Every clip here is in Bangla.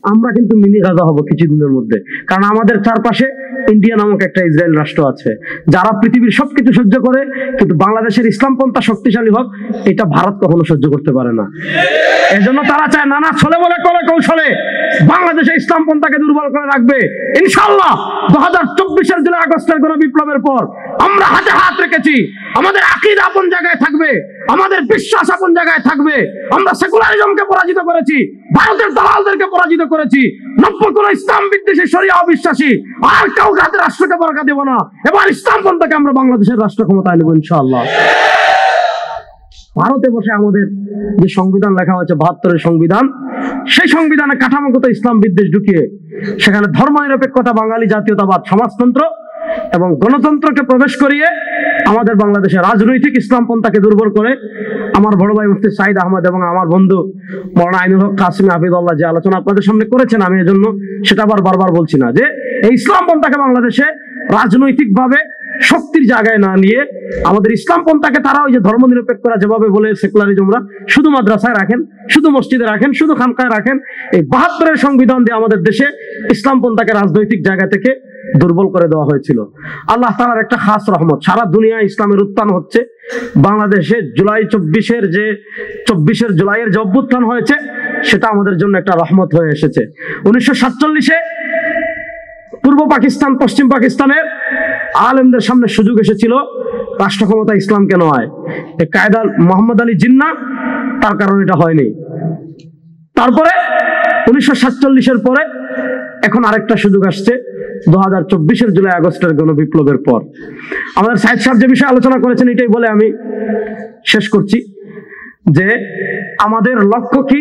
আমরা কিন্তু মিনি গাজা হব কিছুদিনের মধ্যে, কারণ আমাদের চারপাশে ইন্ডিয়া নামক একটা ইসরায়েল রাষ্ট্র আছে, যারা পৃথিবীর সবকিছু সহ্য করে, কিন্তু বাংলাদেশের ইসলামপন্থা শক্তিশালী হোক এটা ভারত কখনো সহ্য করতে পারে না। এজন্য তারা চায় নানা ছলে বলে কলে কৌশলে বাংলাদেশে ইসলামপন্থাকে দুর্বল করে রাখবে। ইনশাআল্লাহ 2024-এর জুলাই আগস্টের গণবিপ্লবের পর আমরা হাতে হাত রেখেছি, আমাদের আকীদা আপন জায়গায় থাকবে, আমাদের বিশ্বাস আপন জায়গায় থাকবে। আমরা সেকুলারিজমকে পরাজিত করেছি, ভারতের দালালদেরকে পরাজিত করেছি, নব্য কোন ইসলাম বিদ্বেষী শরিয়া অবিশ্বাসী আর কাউকে হাতে রাষ্ট্রকে বরকা দেব না। এবার ইসলামপন্থাকে আমরা বাংলাদেশের রাষ্ট্র ক্ষমতায় নেব ইনশাআল্লাহ। ভারতে বসে আমাদের যে সংবিধান লেখা হয়েছে 72-এর সংবিধান, সেই সংবিধানে কাঠামোগত ইসলাম বিদ্বেষ ঢুকিয়ে সেখানে ধর্মনিরপেক্ষতা, বাঙালি জাতীয়তাবাদ, সমাজতন্ত্র এবং গণতন্ত্রকে প্রবেশ করিয়ে আমাদের বাংলাদেশের রাজনৈতিক ইসলামপন্থাকে দুর্বল করে আমার বড় ভাই মুফতি সাইদ আহমদ এবং আমার বন্ধু মাওলানা আইনুল হক কাসিমি হাফিজাল্লাহ যে আলোচনা আপনাদের সামনে করেছেন, আমি এজন্য সেটা বারবার বলছি না যে এই ইসলামপন্থাকে বাংলাদেশে রাজনৈতিকভাবে শক্তির জায়গায় না নিয়ে আমাদের ইসলামপন্থাকে তারা ওই যে ধর্মনিরপেক্ষরা যেভাবে বলে সেকুলারিজমরা শুধু মাদ্রাসায় রাখেন, শুধু মসজিদে রাখেন, শুধু খানকায় রাখেন, এই 72-এর সংবিধান দিয়ে আমাদের দেশে ইসলামপন্থাকে রাজনৈতিক জায়গা থেকে দুর্বল করে দেওয়া হয়েছিল। আল্লাহ তাআলার একটা খাস রহমত, সারা দুনিয়ায় ইসলামের উত্থান হচ্ছে। বাংলাদেশে জুলাই 24-এর জুলাইয়ের যে অভ্যুত্থান হয়েছে সেটা আমাদের জন্য একটা রহমত হয়ে এসেছে। 1947-এ পূর্ব পাকিস্তান, পশ্চিম পাকিস্তানের আলেমদের সামনে সুযোগ এসেছিল রাষ্ট্র ক্ষমতা ইসলামকে নয়, কায়দা মোহাম্মদ আলী জিন্না, তার কারণে এটা হয়নি। তারপরে 1947-এর পরে এখন আরেকটা সুযোগ আসছে 2024-এর জুলাই আগস্টের গণবিপ্লবের পর। আমাদের সাইদ সাহেব যে বিষয়ে আলোচনা করেছেন এটাই বলে আমি শেষ করছি যে আমাদের লক্ষ্য কি?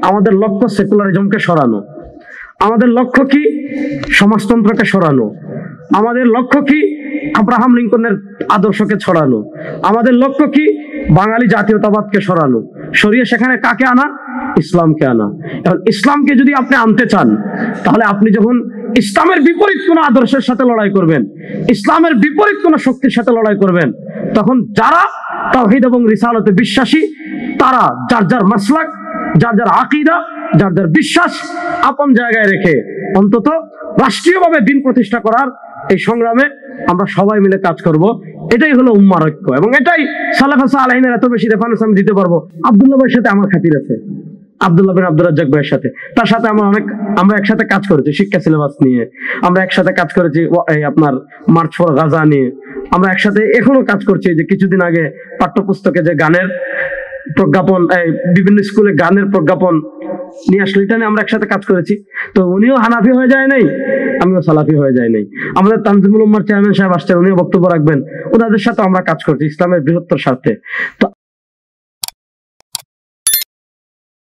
আমাদের লক্ষ্য সেকুলারিজমকে সরানো, আমাদের লক্ষ্য কি সমাজতন্ত্রকে সরানো, আমাদের লক্ষ্য কি আব্রাহাম লিঙ্কনের আদর্শকে ছড়ানো, আমাদের লক্ষ্য কি বাঙালি জাতীয়তাবাদকে সরানো, সরিয়ে সেখানে কাকে আনা? ইসলামকে আনা। এখন ইসলামকে যদি আপনি আনতে চান তাহলে আপনি যখন ইসলামের বিপরীত কোন আদর্শের সাথে লড়াই করবেন, ইসলামের বিপরীত কোন শক্তির সাথে লড়াই করবেন, তখন যারা তাওহীদ এবং রিসালাতে বিশ্বাসী তারা যার যার মাসলাক, যার যার আকীদা, যার যার বিশ্বাস আপন জায়গায় রেখে অন্তত রাষ্ট্রীয়ভাবে দিন প্রতিষ্ঠা করার এই সংগ্রামে আমরা সবাই মিলে কাজ করব। এটাই হলো উম্মার ঐক্য এবং এটাই সালাফে সালেহিনের এত বেশি রেফারেন্স আমি দিতে পারবো। আব্দুল্লাহ ভাইয়ের সাথে আমার খাতির আছে, আব্দুল্লাহ বিন আব্দুর রাজ্জাক ভাইয়ের সাথে, তার সাথে আমরা একসাথে কাজ করেছি শিক্ষা সিলেবাস নিয়ে, আমরা একসাথে কাজ করেছি এই আপনার মার্চ ফর গাজা নিয়ে, আমরা একসাথে এখনো কাজ করছি। যে কিছুদিন আগে পাঠ্যপুস্তকে যে গানের প্রজ্ঞাপন, বিভিন্ন স্কুলে গানের প্রজ্ঞাপন নিয়ে আসলে এটা নিয়ে আমরা একসাথে কাজ করেছি। তো উনিও হানাফি হয়ে যায় নাই, আমিও সালাফি হয়ে যায় নাই। আমাদের তানজিমুল উম্মার চেয়ারম্যান সাহেব আসছেন, উনিও বক্তব্য রাখবেন, ওনাদের সাথে আমরা কাজ করছি ইসলামের বৃহত্তর স্বার্থে। তো